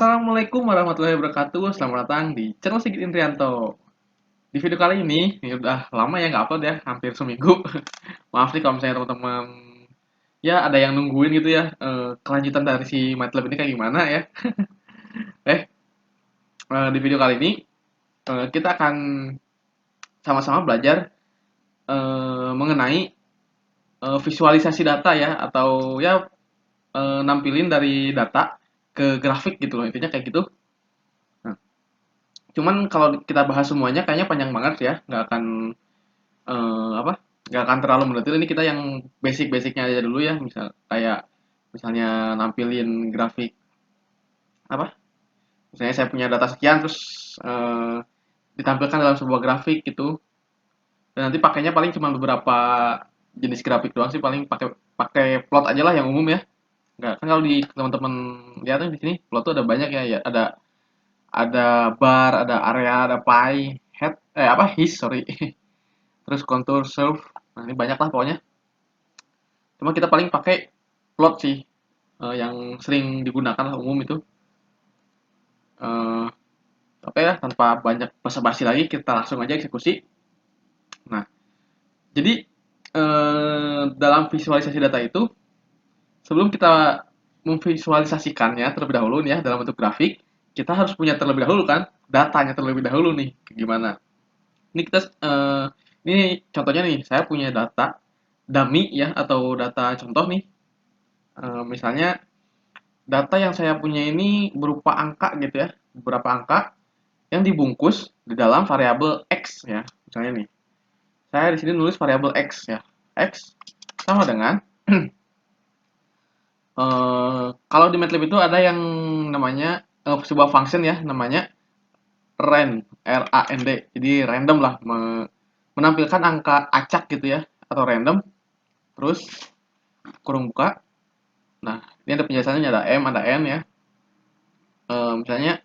Assalamualaikum warahmatullahi wabarakatuh. Selamat datang di channel Sigit Indrianto. Di video kali ini udah lama ya nggak upload ya, hampir seminggu. Maaf nih kalau misalnya teman-teman ya ada yang nungguin gitu ya, kelanjutan dari si MATLAB ini kayak gimana ya. Eh, di video kali ini kita akan sama-sama belajar mengenai visualisasi data ya, atau ya nampilin dari data ke grafik gitu loh, intinya kayak gitu. Nah, cuman kalau kita bahas semuanya kayaknya panjang banget ya, nggak akan apa, nggak akan terlalu mendetail. Ini kita yang basic-basicnya aja dulu ya, misalnya nampilin grafik apa, misalnya saya punya data sekian terus eh, ditampilkan dalam sebuah grafik gitu, dan nanti pakainya paling cuma beberapa jenis grafik doang sih, paling pakai pakai plot aja lah yang umum ya. Nggak, kan kalau di teman-teman lihat di sini plot tuh ada banyak ya, ya ada bar, ada area, ada pie, head, apa, his, sorry. Terus contour, surf, nah ini banyak lah pokoknya. Cuma kita paling pakai plot sih, yang sering digunakan lah umum itu. Eh, Oke ya, tanpa banyak basa-basi lagi, kita langsung aja eksekusi. Nah, jadi dalam visualisasi data itu, sebelum kita memvisualisasikannya terlebih dahulu nih ya dalam bentuk grafik, kita harus punya terlebih dahulu kan datanya terlebih dahulu nih. Gimana? Ini kita ini contohnya nih, saya punya data dummy ya, atau data contoh nih. Misalnya data yang saya punya ini berupa angka gitu ya, beberapa angka yang dibungkus di dalam variabel x ya. Misalnya nih, saya di sini nulis variabel x ya. X sama dengan kalau di MATLAB itu ada yang namanya sebuah function ya, namanya rand, R-A-N-D. Jadi random lah, menampilkan angka acak gitu ya, atau random. Terus kurung buka. Nah, ini ada penjelasannya, ada M, ada N ya. Misalnya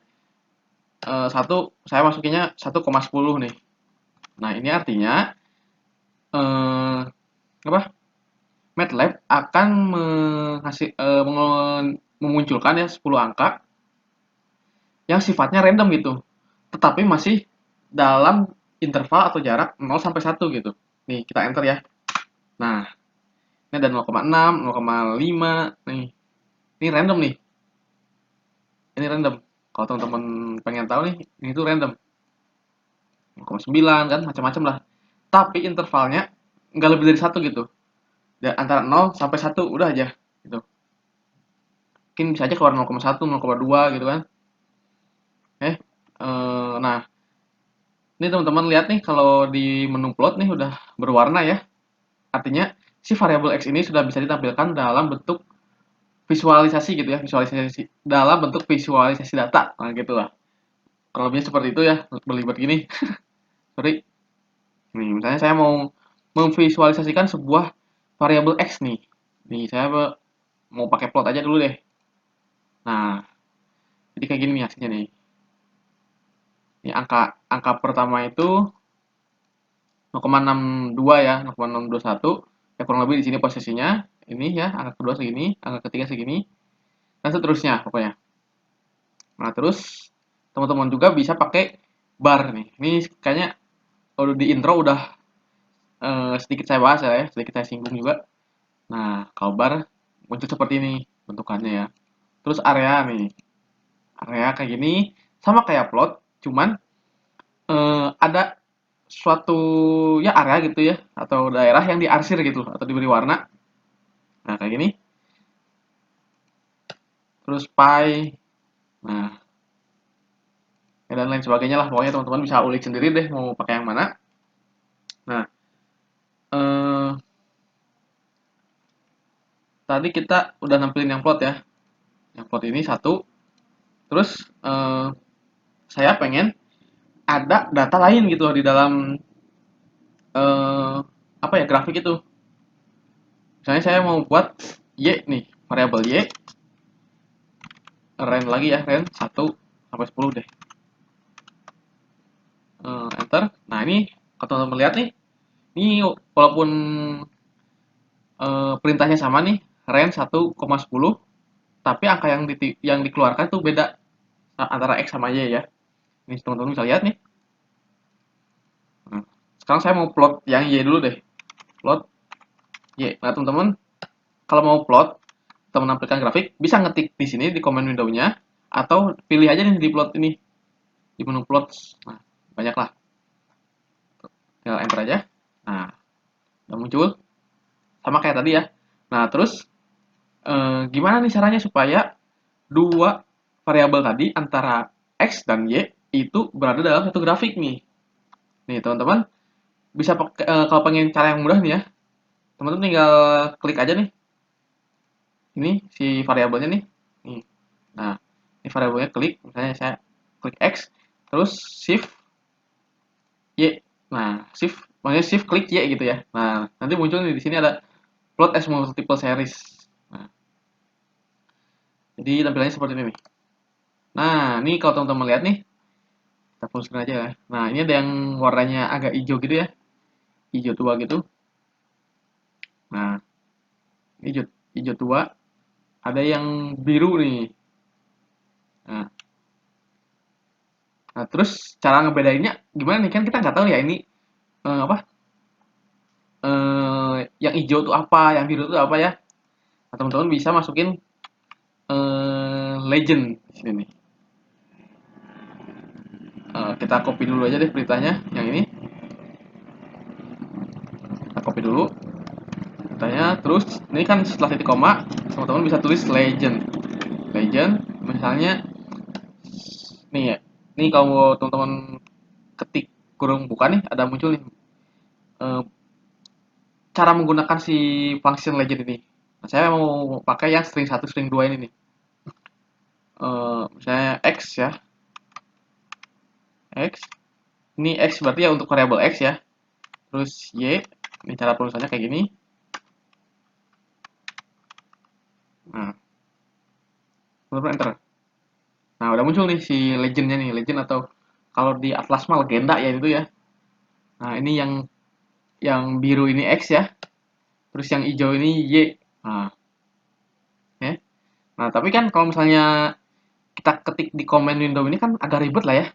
saya masukinnya 1,10 nih. Nah, ini artinya eh, apa? MATLAB akan memunculkan ya 10 angka yang sifatnya random gitu. Tetapi masih dalam interval atau jarak 0 sampai 1 gitu. Nih, kita enter ya. Nah, ini ada 0,6, 0,5 nih. Ini random nih. Ini random. Kalau teman-teman pengen tahu nih, ini tuh random. 0,9 kan, macam-macam lah. Tapi intervalnya nggak lebih dari 1 gitu. Dan antara 0 sampai 1 udah aja gitu. Mungkin bisa aja keluar 0,1, 0,2 gitu kan. Nah, ini teman-teman lihat nih, kalau di menu plot nih udah berwarna ya. Artinya si variabel x ini sudah bisa ditampilkan dalam bentuk visualisasi gitu ya, visualisasi dalam bentuk visualisasi data. Nah, gitu lah. Kalau lebihnya seperti itu ya, berlibat gini. Sorry. Nih, misalnya saya mau memvisualisasikan sebuah variabel x nih. Nih, saya mau pakai plot aja dulu deh. Nah, jadi kayak gini nih hasilnya nih. Ini angka angka pertama itu 0,62 ya, 0,621. Ya kurang lebih di sini posisinya. Ini ya, angka kedua segini, angka ketiga segini, dan seterusnya pokoknya. Nah, terus teman-teman juga bisa pakai bar nih. Ini kayaknya kalau di intro udah sedikit saya bahas ya, sedikit saya singgung juga. Nah, kalau bar muncul seperti ini bentukannya ya. Terus area nih, area kayak gini, sama kayak plot, cuman ada suatu ya area gitu ya, atau daerah yang diarsir gitu atau diberi warna. Nah, kayak gini. Terus pie. Nah, ya dan lain sebagainya lah. Pokoknya teman-teman bisa ulik sendiri deh mau pakai yang mana. Nah, eh, tadi kita udah nampilin yang plot ya. Yang plot ini satu. Terus saya pengen ada data lain gitu di dalam apa ya, grafik itu. Misalnya saya mau buat y nih, variabel y, range lagi ya, range 1 sampai 10 deh. Enter. Nah, ini kalau teman-teman lihat nih, ini walaupun perintahnya sama nih, range 1,10, tapi angka yang dikeluarkan tuh beda. antara X sama Y ya. Ini teman-teman bisa lihat nih. Nah, sekarang saya mau plot yang Y dulu deh. Plot Y. Nah, teman-teman, kalau mau plot atau menampilkan grafik, bisa ngetik di sini di command window-nya, atau pilih aja nih di plot ini, di menu plots. Nah, banyak lah. Tinggal enter aja. Nah, udah muncul. Sama kayak tadi ya. Nah, terus gimana nih caranya supaya dua variabel tadi antara X dan Y itu berada dalam satu grafik nih. Nih, teman-teman, bisa pakai kalau pengen cara yang mudah nih ya, teman-teman tinggal klik aja nih. Ini si variabelnya nih. Nih. Nah, ini variabelnya klik, misalnya saya klik X, terus shift Y. Nah, shift maksudnya shift klik Y gitu ya. Nah, nanti muncul nih di sini ada plot as multiple series. Nah, jadi tampilannya seperti ini nih. Nah, ini kalau teman-teman lihat nih, kita full screen aja ya. Nah, ini ada yang warnanya agak hijau gitu ya, hijau tua gitu. Nah, hijau hijau tua, ada yang biru nih. Nah, nah terus cara ngebedainnya gimana nih? Kan kita nggak tahu ya ini apa? Yang hijau itu apa, yang biru itu apa ya? Nah, teman-teman bisa masukin legend di sini nih. Kita copy dulu aja deh beritanya yang ini. Kita copy dulu beritanya. Terus ini kan setelah titik koma, teman-teman bisa tulis legend. Legend, misalnya nih ya. Nih kalau teman-teman ketik kurung buka nih, ada muncul nih eh, cara menggunakan si function legend ini. Nah, saya mau pakai yang string 1 string 2 ini nih. Misalnya X ya. X. Ini X berarti ya untuk variabel X ya. Terus Y. Ini cara penulisannya kayak gini. Nah, lalu enter. Nah, udah muncul nih si legendnya nih. Legend atau kalau di Atlas mah legenda ya itu ya. Nah, ini yang biru ini X ya. Terus yang hijau ini Y. Nah, ya. Nah, tapi kan kalau misalnya kita ketik di command window ini kan agak ribet lah ya.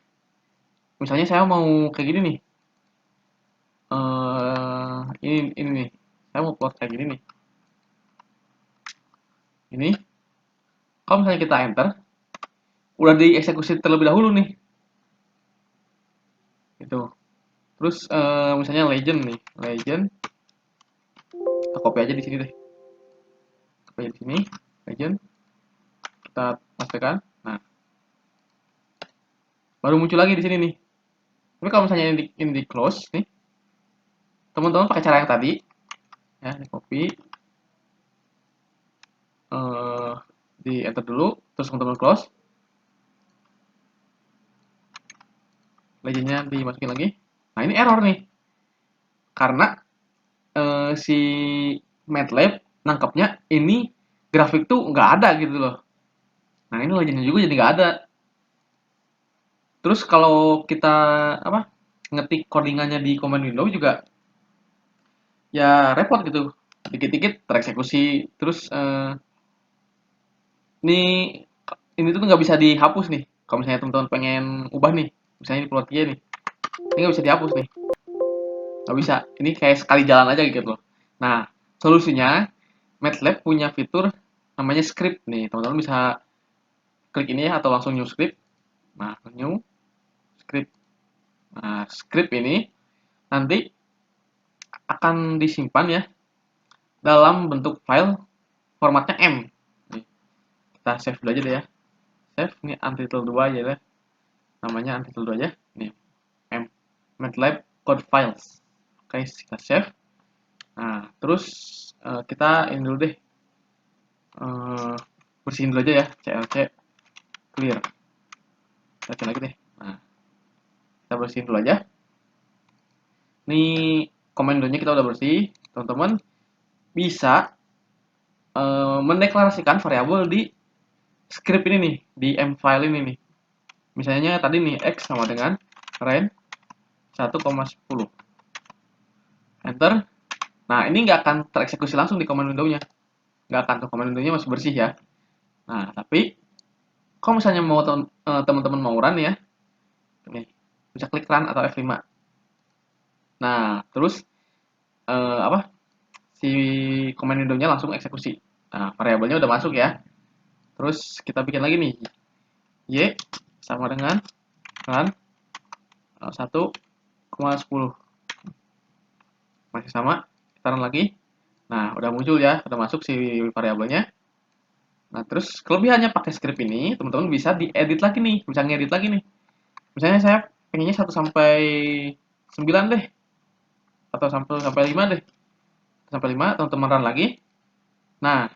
Misalnya saya mau kayak gini nih. Ini nih. Saya mau plot kayak gini nih. Ini kalau misalnya kita enter, udah dieksekusi terlebih dahulu nih. Itu. Terus misalnya legend nih, legend. Kita copy aja di sini deh. Copy aja di sini, legend. Kita pastikan. Nah, baru muncul lagi di sini nih. Tapi kalau misalnya ini di close nih, teman-teman pakai cara yang tadi, ya, di copy, eh di enter dulu, terus teman-teman close, legendnya dimasukin lagi. Nah, ini error nih, karena si MATLAB nangkepnya ini grafik tuh nggak ada gitu loh. Nah, ini legendnya juga jadi nggak ada. Terus kalau kita apa ngetik codingannya di command window juga ya repot gitu. Dikit-dikit tereksekusi. Terus ini ini tuh nggak bisa dihapus nih. Kalau misalnya teman-teman pengen ubah nih, misalnya di plot Y nih, ini nggak bisa dihapus nih. Nggak bisa. Ini kayak sekali jalan aja gitu loh. Nah, solusinya MATLAB punya fitur namanya script nih. Teman-teman bisa klik ini ya atau langsung new script. Nah, new script. Nah, script ini nanti akan disimpan ya dalam bentuk file formatnya M. Nih, kita save dulu aja deh ya. Save ini untitled 2 aja deh. Namanya untitled 2 aja. Nih, M MATLAB code files. Oke, kita save. Nah, terus kita ini dulu deh. Bersihin dulu aja ya, CLC clear. Kita cek lagi deh. Nah, kita bersihin dulu aja. Ini komandonya kita udah bersih. Teman-teman bisa mendeklarasikan variabel di script ini nih, di M file ini nih. Misalnya tadi nih X sama dengan range 1,10. Enter. Nah, ini nggak akan tereksekusi langsung di command window-nya. Nggak akan, tuh command window-nya masih bersih ya. Nah, tapi Kalau misalnya mau teman-teman mau run ya, nih bisa klik run atau F5. Nah, terus apa? Si command window-nya langsung eksekusi. Nah, variabelnya udah masuk ya. Terus kita bikin lagi nih, y sama dengan run 1,10. Masih sama, kita run lagi. Nah, udah muncul ya, udah masuk si variabelnya. Nah, terus kelebihannya pakai script ini, teman-teman bisa diedit lagi nih, bisa ngedit lagi nih. Misalnya saya pengennya 1 sampai 9 deh, atau sampai sampai 5 deh. Sampai 5, teman-teman run lagi. Nah,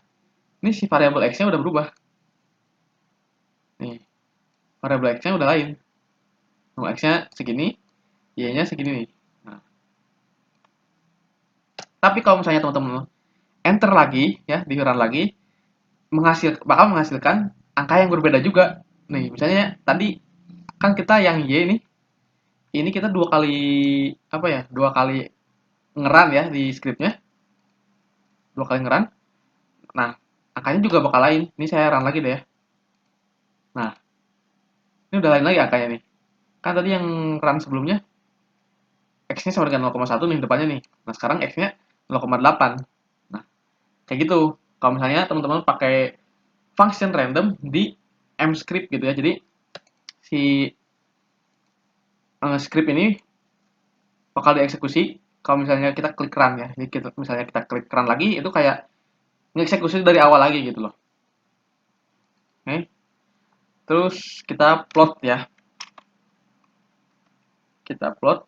ini si variabel X-nya udah berubah. Nih, variabel X-nya udah lain. Nah, X-nya segini, Y-nya segini nih. Nah, tapi kalau misalnya teman-teman enter lagi, ya, di run lagi, bakal menghasilkan angka yang berbeda juga. Nih, misalnya tadi kan kita yang Y ini kita dua kali apa ya? Dua kali ngeran ya di scriptnya, dua kali ngeran. Nah, angkanya juga bakal lain. Ini saya run lagi deh ya. Nah, ini udah lain lagi angkanya nih. Kan tadi yang run sebelumnya X-nya sama dengan 0,1 nih depannya nih. Nah, sekarang X-nya 0,8. Nah, kayak gitu. Kalau misalnya teman-teman pakai function random di mscript gitu ya. Jadi si script ini bakal dieksekusi kalau misalnya kita klik run ya. Jadi misalnya kita klik run lagi itu kayak ngeksekusi dari awal lagi gitu loh. Oke. Terus kita plot ya. Kita plot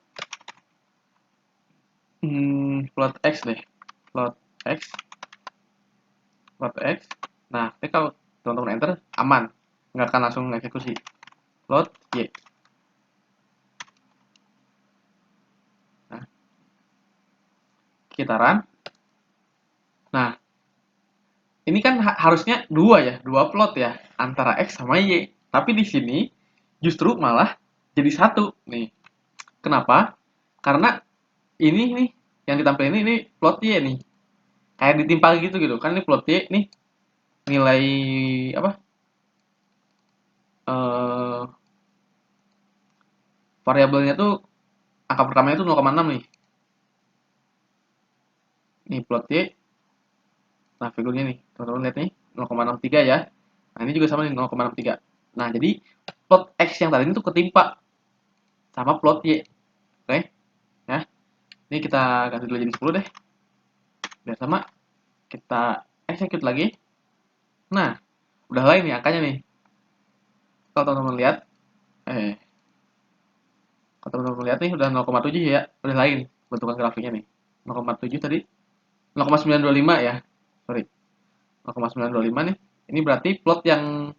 plot X deh. Plot X, plot X. Nah, ini kalau teman-teman enter aman. Nggak akan langsung eksekusi. Plot Y. Nah, kita run. Nah, ini kan harusnya dua ya, dua plot ya antara X sama Y. Tapi di sini justru malah jadi satu nih. Kenapa? Karena ini nih yang ditampilkan ini plot Y nih. Kayak ditimpa gitu kan ini plot Y nih nilai apa? Eh variabelnya tuh angka pertamanya tuh 0,6 nih. Nih plot Y. Nah, figurnya nih. Teman-teman lihat nih 0,63 ya. Nah, ini juga sama nih 0,63. Nah, jadi plot X yang tadi ini tuh ketimpa sama plot Y. Oke? Ya. Ini kita ganti dulu jadi 10 deh. Biar sama. Kita execute lagi. Nah, udah lain nih angkanya nih. Kalau teman-teman lihat, eh, kalau teman-teman lihat nih udah 0,7 ya, udah lain bentukan grafiknya nih. 0,7 tadi, 0,925 ya, sorry, 0,925 nih. Ini berarti plot yang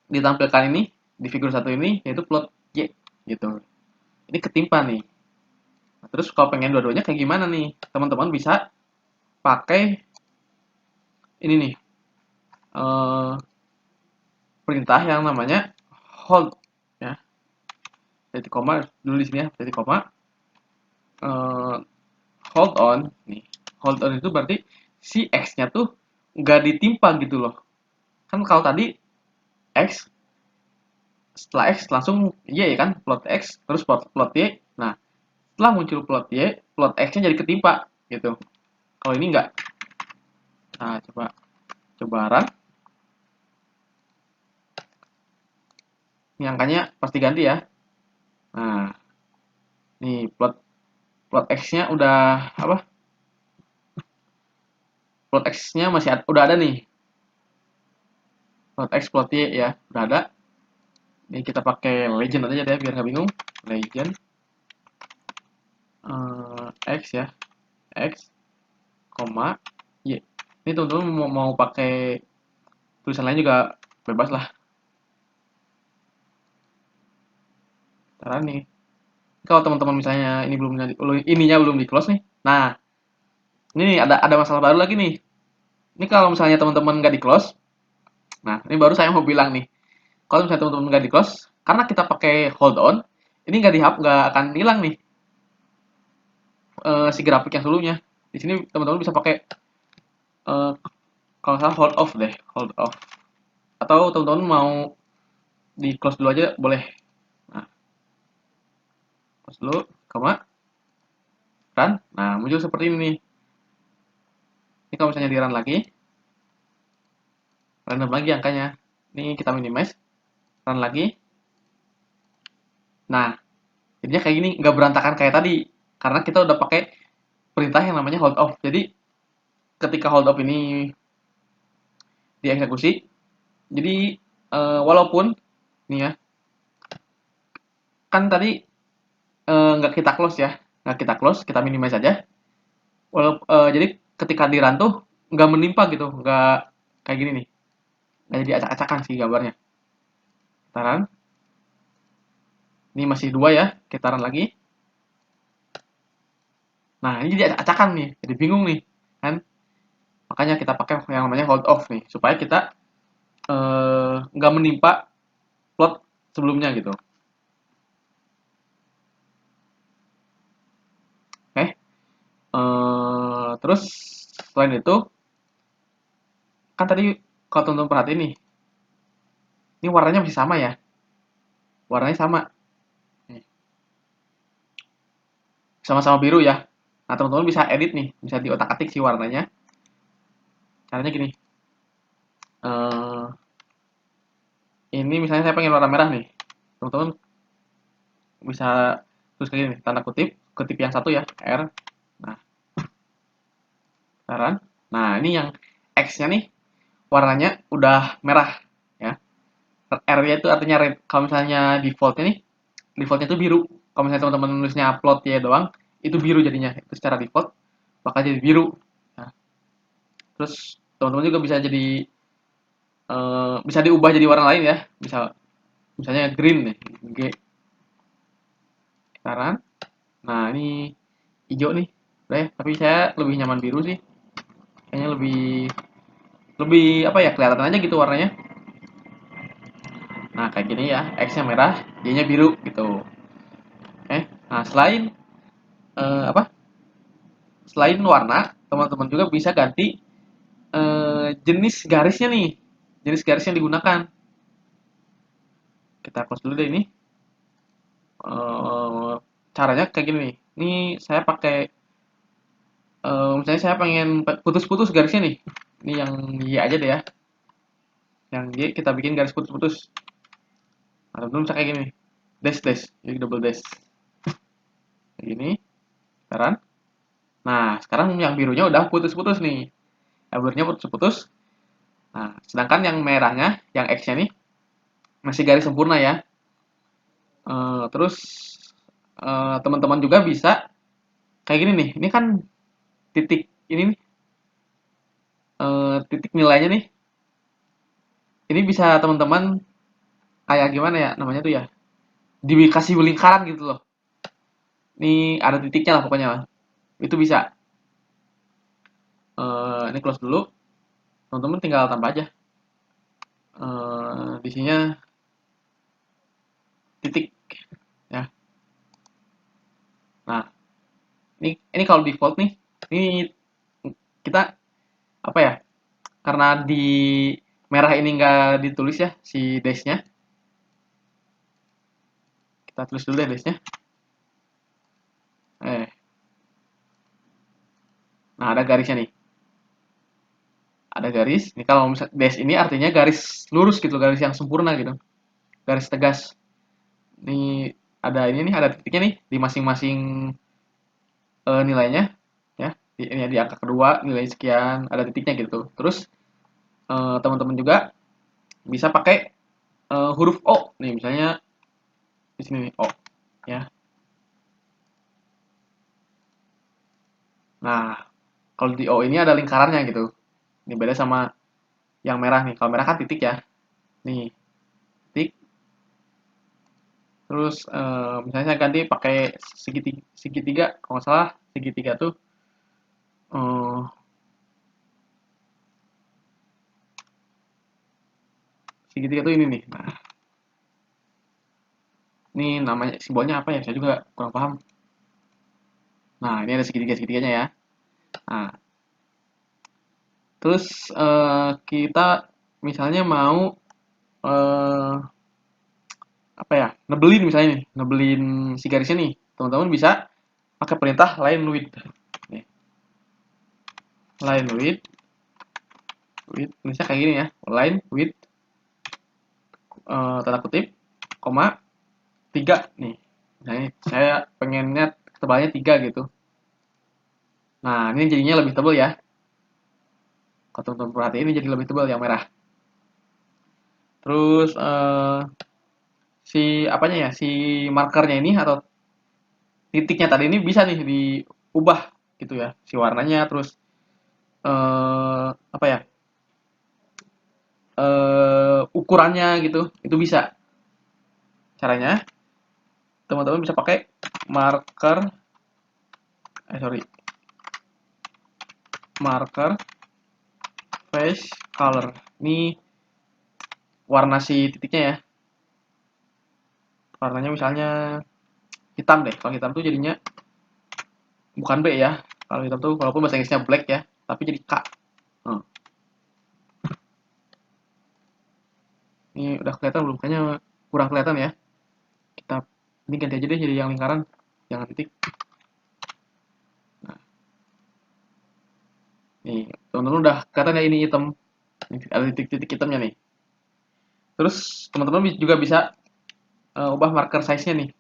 ditampilkan ini di figur satu ini yaitu plot Y gitu. Ini ketimpa nih. Nah, terus kalau pengen dua-duanya kayak gimana nih? Teman-teman bisa pakai ini nih eh, perintah yang namanya hold ya. Titik koma dulu di sini ya, titik koma eh, hold on nih. Hold on itu berarti si X-nya tuh nggak ditimpa gitu loh. Kan kalau tadi X setelah X langsung Y ya kan, plot X terus plot Y. Nah, setelah muncul plot Y, plot X-nya jadi ketimpa gitu. Kalau ini enggak. Nah, coba run. Ini angkanya pasti ganti ya. Nah, nih plot X-nya udah apa? Plot X-nya masih udah ada nih. Plot X, plot Y ya, udah ada. Ini kita pakai legend aja deh biar nggak bingung. Legend X ya, X, koma Y. Ini teman-teman mau pakai tulisan lain juga bebas lah. Caranya nih. Kalau teman-teman misalnya ininya belum di close nih. Nah, ini nih ada masalah baru lagi nih. Ini kalau misalnya teman-teman nggak di close, nah ini baru saya mau bilang nih. Kalau misalnya teman-teman nggak di close, karena kita pakai hold on, ini nggak akan hilang nih si grafik yang sebelumnya. Di sini teman-teman bisa pakai kalau salah hold off deh, hold off. Atau teman-teman mau di close dulu aja boleh. Nah, close dulu, koma, run. Nah, muncul seperti ini nih. Ini kalau misalnya di run lagi, random lagi angkanya. Ini kita minimize, run lagi. Nah, jadinya kayak gini, nggak berantakan kayak tadi. Karena kita udah pakai perintah yang namanya hold off. Jadi, ketika hold off ini dieksekusi, jadi walaupun nih ya, kan tadi nggak kita close ya, nggak kita close, kita minimize aja. Jadi ketika di run tuh nggak menimpa gitu, nggak kayak gini nih, nggak jadi acak-acakan sih gambarnya. Kita run, ini masih dua ya, kita run lagi. Nah ini jadi acak-acakan nih, jadi bingung nih, kan? Makanya kita pakai yang namanya hold off nih, supaya kita nggak menimpa plot sebelumnya gitu. Oke, terus selain itu, kan tadi kalau teman-teman perhatiin nih, ini warnanya masih sama ya, warnanya sama, sama-sama biru ya. Nah teman-teman bisa edit nih, bisa diotak-atik sih warnanya. Caranya gini, eh ini misalnya saya pengen warna merah nih, teman-teman bisa tulis kayak gini, tanda kutip, kutip yang satu ya, R. Nah, saran. Nah, ini yang X-nya nih warnanya udah merah ya. R-nya itu artinya red. Kalau misalnya defaultnya itu biru. Kalau misalnya teman-teman nulisnya upload ya doang, itu biru jadinya. Itu secara default bakal jadi biru. Nah, terus teman-teman juga bisa jadi bisa diubah jadi warna lain ya. Misalnya green nih, G. Saran. Nah, ini hijau nih. Udah ya, tapi saya lebih nyaman biru sih. Kayaknya lebih lebih apa ya, kelihatan aja gitu warnanya. Nah, kayak gini ya, X-nya merah, Y-nya biru gitu. Nah apa? Selain warna, teman-teman juga bisa ganti jenis garisnya nih. Jenis garis yang digunakan. Kita close dulu deh ini. Eh, Caranya kayak gini nih. Ini saya pakai misalnya saya pengen putus-putus garisnya nih. Ini yang Y aja deh ya. Yang Y kita bikin garis putus-putus. Nah, teman-teman bisa kayak gini. Dash dash, jadi double dash. Kayak gini. Sekarang. Nah, sekarang yang birunya udah putus-putus nih. Yang birunya putus-putus. Nah, sedangkan yang merahnya, yang X-nya nih, masih garis sempurna ya. Terus teman-teman juga bisa kayak gini nih. Ini kan titik ini nih, titik nilainya nih. Ini bisa teman-teman kayak gimana ya namanya tuh ya? Dikasih lingkaran gitu loh. Ini ada titiknya lah pokoknya lah. Itu bisa. Ini close dulu. Teman-teman tinggal tambah aja. Di sininya titik ya. Nah, ini kalau default nih, ini kita apa ya? Karena di merah ini nggak ditulis ya si dash-nya. Kita tulis dulu deh dash-nya. Eh, nah ada garisnya nih. Ada garis. Ini kalau misalnya dash ini artinya garis lurus gitu, garis yang sempurna gitu. Garis tegas. Ini ada ini nih, ada titiknya nih di masing-masing nilainya ya. Ini di angka kedua nilai sekian, ada titiknya gitu. Terus teman-teman juga bisa pakai huruf O nih misalnya di sini nih O ya. Nah, kalau di O ini ada lingkarannya gitu. Ini beda sama yang merah nih. Kalau merah kan titik ya. Nih, titik. Terus misalnya saya ganti pakai segitiga, segitiga kalau nggak salah segitiga tuh eh, segitiga tuh ini nih. Nah, ini namanya simbolnya apa ya? Saya juga kurang paham. Nah, ini ada segitiga-segitiganya ya. Nah, terus kita misalnya mau eh, apa ya, nebelin misalnya nih, nebelin si garisnya nih, teman-teman bisa pakai perintah line width. Nih, line width, misalnya kayak gini ya, line width tanda kutip, koma 3 nih. Misalnya saya pengennya tebalnya 3 gitu. Nah, ini jadinya lebih tebal ya. Kalau teman-teman perhatiin ini jadi lebih tebal yang merah. Terus si apanya ya, si markernya ini atau titiknya tadi ini bisa nih diubah gitu ya, si warnanya. Terus apa ya, ukurannya gitu, itu bisa. Caranya teman-teman bisa pakai marker, sorry, marker face color. Ini warna si titiknya ya, warnanya misalnya hitam deh. Kalau hitam tuh jadinya bukan B ya, kalau hitam tuh walaupun bahasa Inggrisnya black ya, tapi jadi K. Hmm. Ini udah kelihatan belum? Kayaknya kurang kelihatan ya. Kita ini ganti aja deh jadi yang lingkaran, jangan titik. Nah, nih teman-teman udah kelihatan ya ini hitam, ada titik-titik hitamnya nih. Terus teman-teman juga bisa ubah marker size-nya nih.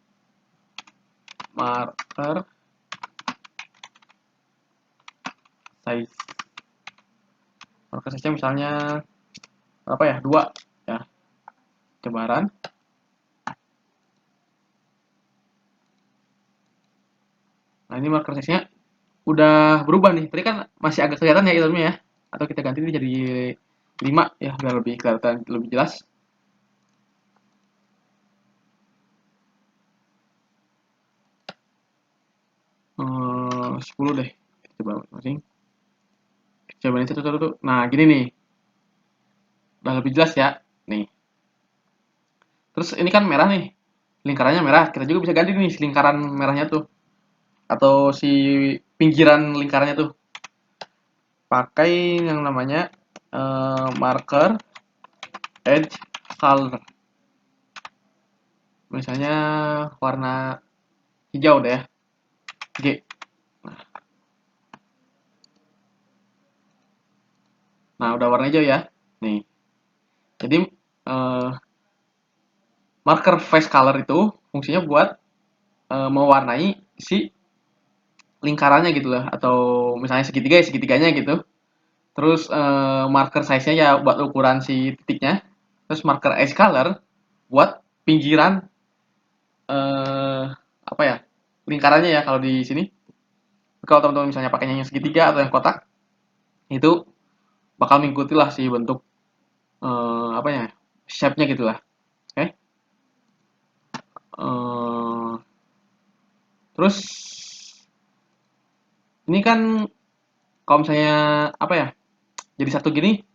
Marker size. Marker size-nya misalnya apa ya? 2 ya. Sebaran. Nah, ini marker size-nya udah berubah nih. Tadi kan masih agak kelihatan ya hitamnya ya. Atau kita ganti ini jadi 5 ya biar lebih kelihatan, lebih jelas. 10 deh. Coba masing. Coba ini satu. Nah, gini nih. Udah lebih jelas ya. Nih. Terus ini kan merah nih. Lingkarannya merah. Kita juga bisa ganti nih si lingkaran merahnya tuh. Atau si pinggiran lingkarannya tuh. Pakai yang namanya marker edge color. Misalnya warna hijau deh ya. G. Nah, udah warna hijau ya. Nih. Jadi eh, marker face color itu fungsinya buat mewarnai si lingkarannya gitu lah, atau misalnya segitiga ya segitiganya gitu. Terus marker size-nya ya buat ukuran si titiknya. Terus marker edge color buat pinggiran apa ya, lingkarannya ya kalau di sini. Kalau teman-teman misalnya pakainya yang segitiga atau yang kotak, itu bakal mengikuti lah si bentuk apa ya, shape-nya gitu lah. Oke. Terus ini kan kalau misalnya apa ya, jadi satu gini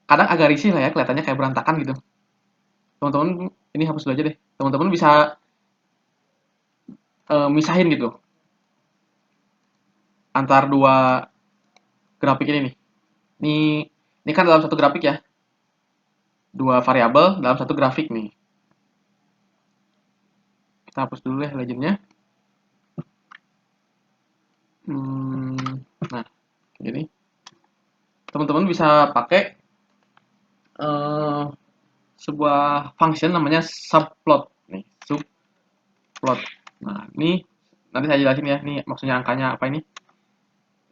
kadang agak risih lah ya, kelihatannya kayak berantakan gitu. Teman-teman ini hapus dulu aja deh. Teman-teman bisa misahin gitu antar dua grafik ini nih. Ini ini kan dalam satu grafik ya, dua variabel dalam satu grafik nih. Kita hapus dulu ya legendnya. Nah, gini. Teman-teman bisa pakai eh, sebuah function namanya subplot nih, subplot. Nah, ini nanti saya jelasin ya. Nih maksudnya angkanya apa ini?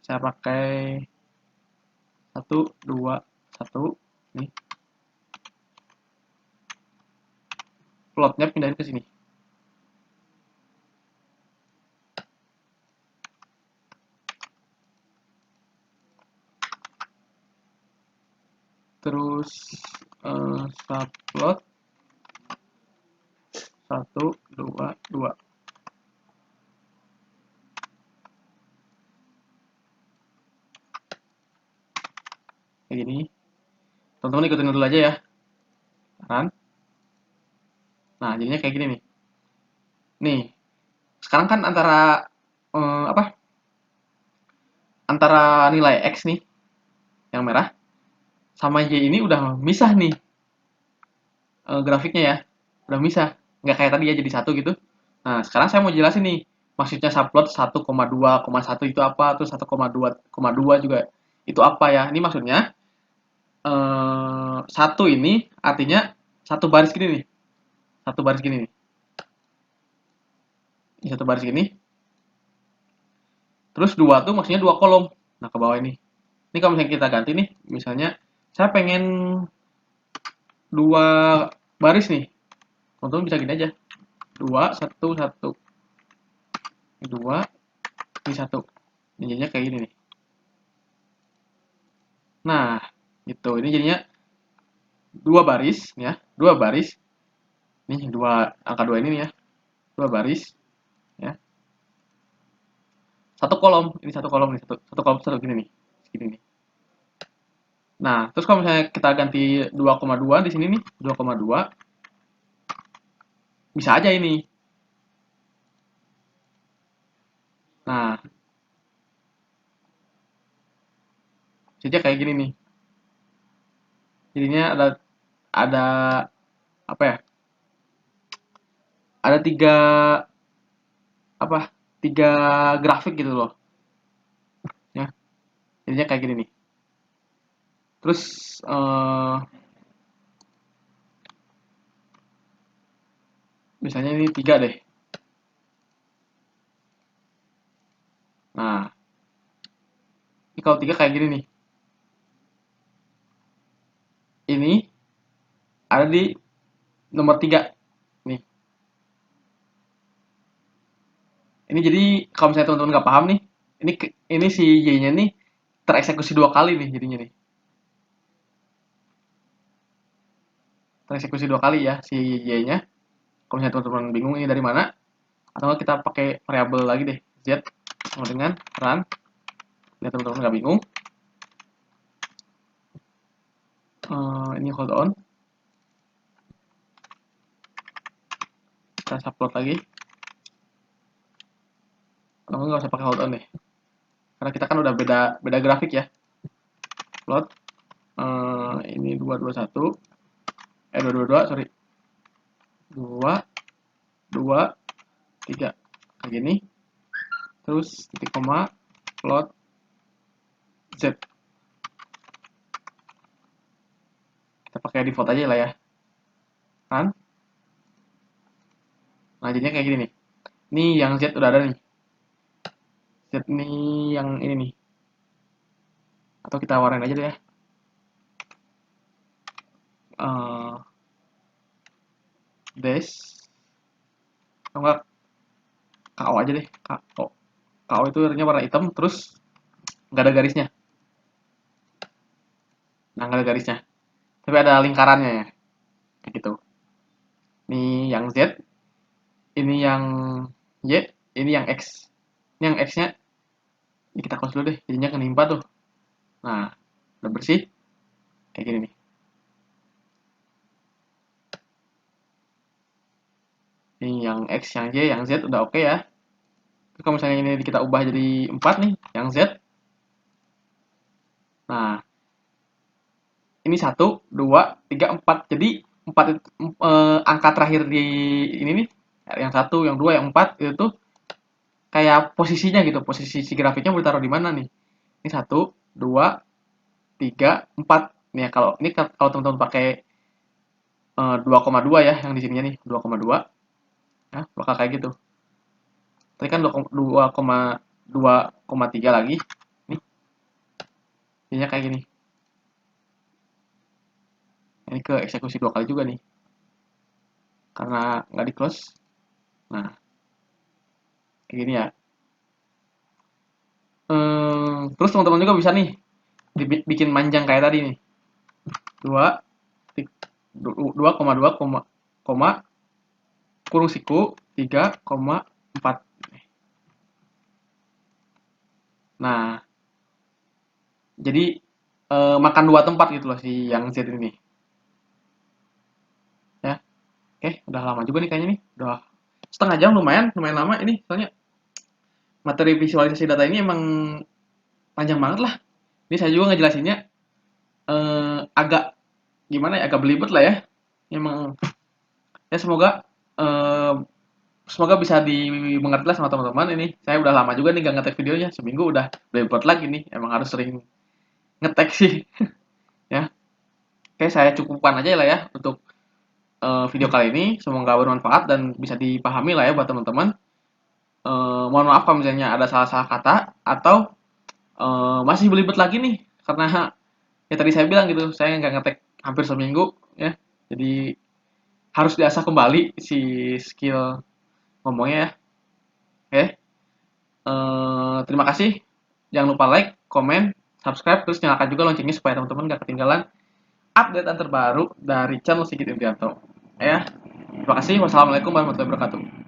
Saya pakai 1, 2, 1 nih. Plotnya pindahin ke sini. Terus subplot 1, 2, 2. Kayak gini. Teman-teman ikutin dulu aja ya. Kan? Nah, jadinya kayak gini nih. Nih, sekarang kan antara apa? Antara nilai X nih yang merah sama Y ini udah misah nih. grafiknya ya. Udah bisa. Nggak kayak tadi ya jadi satu gitu. Nah, sekarang saya mau jelasin nih. Maksudnya subplot 1,2,1 itu apa, terus 1,2,2 juga itu apa ya. Ini maksudnya satu ini artinya satu baris gini nih. Satu baris gini nih. Ini satu baris gini. Terus dua tuh maksudnya dua kolom. Nah, ke bawah ini. Ini kalau misalnya kita ganti nih, misalnya saya pengen dua baris nih. Teman-teman bisa gini aja. Dua, satu, satu. Ini dua, ini satu. Ini jadinya kayak gini nih. Nah, gitu. Ini jadinya dua baris, ya. Dua baris. Nih, dua, angka dua ini nih ya. Dua baris, ya. Satu kolom. Ini satu kolom nih. Satu kolom satu gini nih. Segini nih. Nah, terus kalau misalnya kita ganti 2,2 di sini nih. 2,2. Bisa aja ini. Nah, jadi kayak gini nih. Jadinya ada apa ya? Ada apa? Tiga grafik gitu loh, ya. Jadinya kayak gini nih. Terus misalnya ini tiga deh. Nah, ini kalau tiga kayak gini nih. Ini ada di nomor tiga nih. Ini jadi kalau misalnya teman-teman nggak paham nih, ini si Y-nya nih tereksekusi dua kali nih jadinya nih. Tereksekusi dua kali ya si Y-nya. Kalau misalnya teman-teman bingung ini dari mana, atau nggak kita pakai variabel lagi deh, Z sama dengan run. Biar teman-teman nggak bingung. Ini hold on. Kita subplot lagi. Atau nggak usah pakai hold on deh. Karena kita kan udah beda beda grafik ya. Plot ini 221 222 sorry 2 2 3 kayak gini, terus titik koma plot Z, kita pakai default aja lah ya kan. Nah jadinya kayak gini nih, ini yang Z udah ada nih, Z ini yang ini nih, atau kita warnain aja deh ya. Dash atau enggak KO aja deh, KO. KO itu artinya warna hitam terus nggak ada garisnya. Nah nggak ada garisnya, tapi ada lingkarannya ya, kayak gitu. Ini yang Z, ini yang Y, ini yang X. Ini yang X-nya ini kita close dulu deh, jadinya kenimpa tuh. Nah, udah bersih kayak gini nih. Ini yang X, yang Y, yang Z udah oke ya. Terus kalau misalnya ini kita ubah jadi 4 nih, yang Z. Nah, ini 1, 2, 3, 4. Jadi 4 angka terakhir di ini nih, yang 1, yang 2, yang 4 itu tuh kayak posisinya gitu, posisi si grafiknya mau ditaruh di mana nih. Ini 1, 2, 3, 4. Nih kalau ini kalau teman-teman pakai 2,2 ya yang di sininya nih, 2,2. Ya, bakal kayak gitu. Tadi kan 2,3 lagi. Nih, jadinya kayak gini. Ini ke eksekusi dua kali juga nih. Karena nggak di close. Nah, kayak gini ya. Terus teman-teman juga bisa nih bikin manjang kayak tadi nih. 2 2,2 koma kurung siku 3,4. Nah, jadi makan dua tempat gitu loh si yang Z ini. Ya. Oke, udah lama juga nih kayaknya nih. Udah setengah jam, lumayan lama ini. Soalnya materi visualisasi data ini emang panjang banget lah. Ini saya juga ngejelasinnya agak gimana ya, agak belibet lah ya. Emang ya semoga bisa dimengerti lah sama teman-teman ini. Saya udah lama juga nih gak ngetek videonya, seminggu udah bebot lagi nih. Emang harus sering ngetek sih ya. Oke, saya cukupkan aja lah ya untuk video kali ini. Semoga bermanfaat dan bisa dipahami lah ya buat teman-teman. Mohon maaf kalau misalnya ada salah-salah kata atau masih belibet lagi nih karena ya tadi saya bilang gitu, saya nggak ngetek hampir seminggu ya. Jadi harus diasah kembali si skill ngomongnya ya. Oke. Terima kasih. Jangan lupa like, comment, subscribe, terus nyalakan juga loncengnya supaya teman-teman gak ketinggalan update terbaru dari channel Sigit Indrianto. Ya, terima kasih. Wassalamualaikum warahmatullahi wabarakatuh.